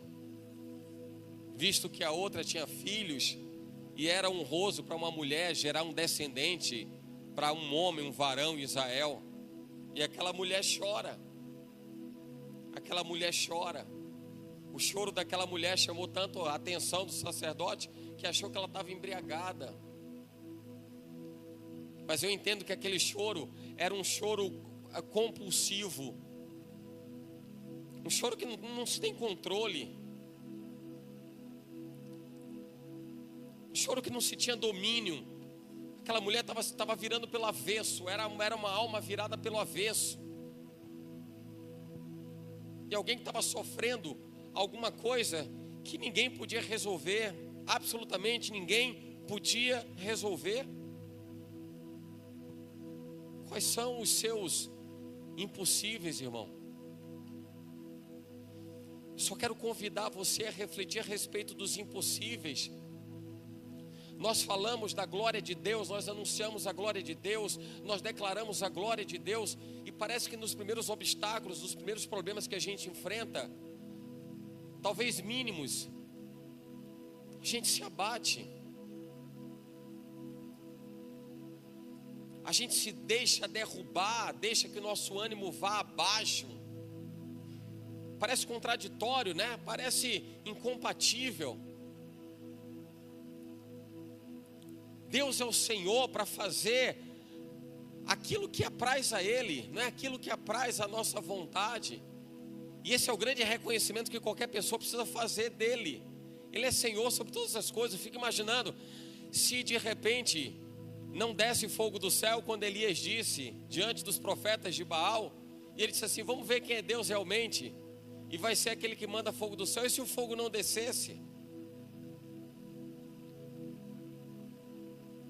visto que a outra tinha filhos, e era honroso para uma mulher gerar um descendente para um homem, um varão em Israel. E aquela mulher chora. O choro daquela mulher chamou tanto a atenção do sacerdote que achou que ela estava embriagada. Mas eu entendo que aquele choro era um choro compulsivo, um choro que não se tem controle, um choro que não se tinha domínio. Aquela mulher estava virando pelo avesso, era uma alma virada pelo avesso, e alguém que estava sofrendo alguma coisa que ninguém podia resolver, absolutamente ninguém podia resolver. Quais são os seus impossíveis, irmão? Eu só quero convidar você a refletir a respeito dos impossíveis. Nós falamos da glória de Deus, nós anunciamos a glória de Deus, nós declaramos a glória de Deus, e parece que nos primeiros obstáculos, nos primeiros problemas que a gente enfrenta, talvez mínimos, a gente se abate, a gente se deixa derrubar, deixa que o nosso ânimo vá abaixo. Parece contraditório, né? Parece incompatível. Deus é o Senhor para fazer aquilo que apraz a Ele, não é aquilo que apraz a nossa vontade. E esse é o grande reconhecimento que qualquer pessoa precisa fazer dEle. Ele é Senhor sobre todas as coisas. Eu fico imaginando se de repente não desce fogo do céu, quando Elias disse diante dos profetas de Baal, e ele disse assim: vamos ver quem é Deus realmente, e vai ser aquele que manda fogo do céu. E se o fogo não descesse?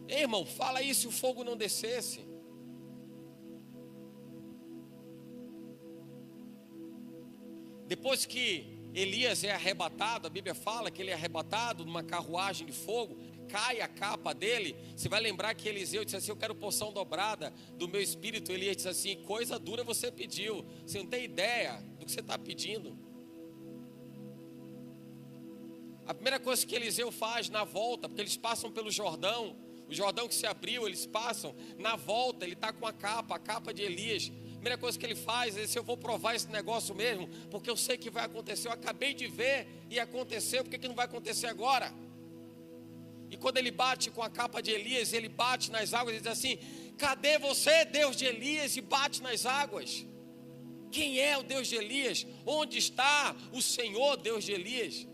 Ei, irmão, fala aí, se o fogo não descesse. Depois que Elias é arrebatado, a Bíblia fala que ele é arrebatado numa carruagem de fogo, cai a capa dele. Você vai lembrar que Eliseu disse assim: eu quero porção dobrada do meu espírito. Elias disse assim: coisa dura você pediu, você não tem ideia do que você está pedindo. A primeira coisa que Eliseu faz na volta, porque eles passam pelo Jordão, o Jordão que se abriu, eles passam, na volta ele está com a capa de Elias. A primeira coisa que ele faz é dizer: eu vou provar esse negócio mesmo, porque eu sei que vai acontecer, eu acabei de ver e aconteceu, por que não vai acontecer agora? E quando ele bate com a capa de Elias, ele bate nas águas e diz assim: cadê você, Deus de Elias? E bate nas águas. Quem é o Deus de Elias? Onde está o Senhor, Deus de Elias?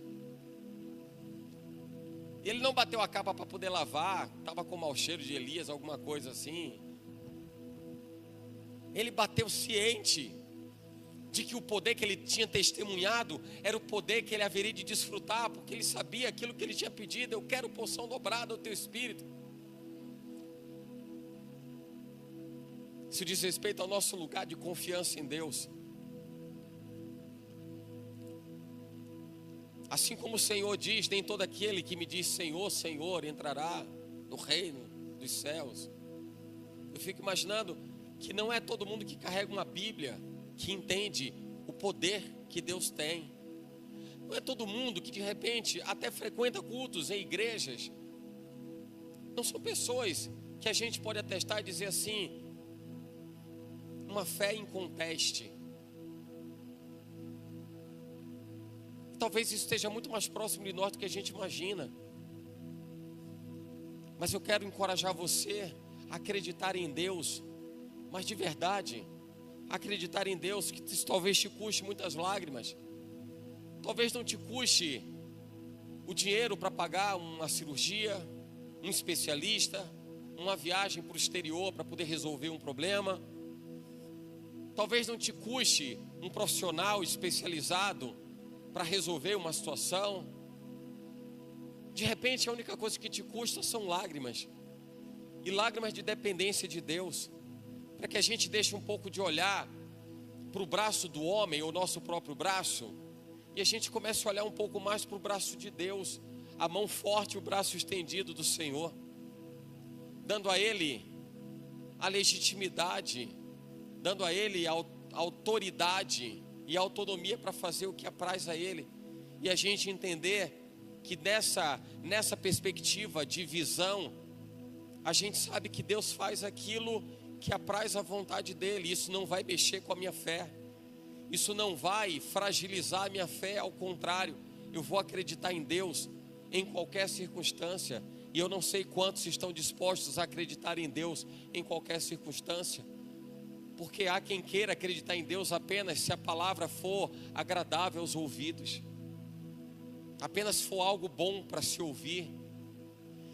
Ele não bateu a capa para poder lavar, estava com mau cheiro de Elias, alguma coisa assim. Ele bateu ciente de que o poder que ele tinha testemunhado era o poder que ele haveria de desfrutar, porque ele sabia aquilo que ele tinha pedido. Eu quero porção dobrada do teu espírito. Isso diz respeito ao nosso lugar de confiança em Deus. Assim como o Senhor diz, nem todo aquele que me diz Senhor, Senhor entrará no reino dos céus. Eu fico imaginando que não é todo mundo que carrega uma Bíblia que entende o poder que Deus tem. Não é todo mundo que de repente até frequenta cultos em igrejas. Não são pessoas que a gente pode atestar e dizer assim, uma fé inconteste. Talvez isso esteja muito mais próximo de nós do que a gente imagina. Mas eu quero encorajar você a acreditar em Deus, mas de verdade, acreditar em Deus, que isso talvez te custe muitas lágrimas. Talvez não te custe o dinheiro para pagar uma cirurgia, um especialista, uma viagem para o exterior para poder resolver um problema. Talvez não te custe um profissional especializado para resolver uma situação. De repente a única coisa que te custa são lágrimas. E lágrimas de dependência de Deus. Para que a gente deixe um pouco de olhar para o braço do homem, o nosso próprio braço, e a gente comece a olhar um pouco mais para o braço de Deus, a mão forte, o braço estendido do Senhor, dando a Ele a legitimidade, dando a Ele a autoridade e autonomia para fazer o que apraz a Ele. E a gente entender que nessa perspectiva de visão, a gente sabe que Deus faz aquilo que apraz a vontade dEle. Isso não vai mexer com a minha fé, isso não vai fragilizar a minha fé. Ao contrário, eu vou acreditar em Deus em qualquer circunstância. E eu não sei quantos estão dispostos a acreditar em Deus em qualquer circunstância, porque há quem queira acreditar em Deus apenas se a palavra for agradável aos ouvidos, apenas for algo bom para se ouvir.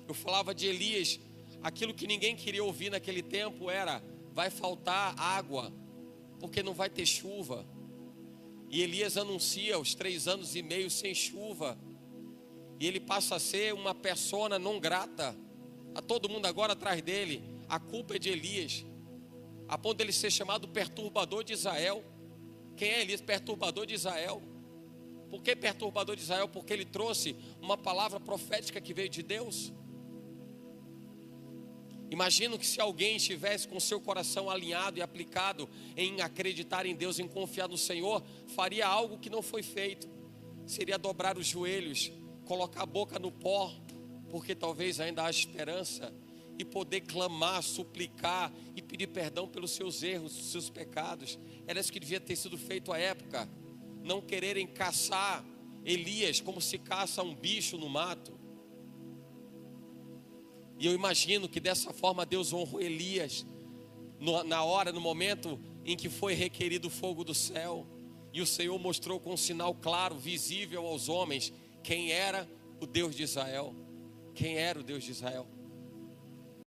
Eu falava de Elias, aquilo que ninguém queria ouvir naquele tempo era: vai faltar água, porque não vai ter chuva. E Elias anuncia os 3 anos e meio sem chuva, e ele passa a ser uma persona não grata. A todo mundo agora atrás dele. A culpa é de Elias, a ponto de ele ser chamado perturbador de Israel. Quem é Elias? Perturbador de Israel. Por que perturbador de Israel? Porque ele trouxe uma palavra profética que veio de Deus. Imagino que se alguém estivesse com seu coração alinhado e aplicado em acreditar em Deus, em confiar no Senhor, faria algo que não foi feito. Seria dobrar os joelhos, colocar a boca no pó, porque talvez ainda há esperança, e poder clamar, suplicar e pedir perdão pelos seus erros, seus pecados. Era isso que devia ter sido feito à época. Não quererem caçar Elias como se caça um bicho no mato. E eu imagino que dessa forma Deus honrou Elias no momento em que foi requerido o fogo do céu. E o Senhor mostrou com um sinal claro, visível aos homens, quem era o Deus de Israel. Quem era o Deus de Israel.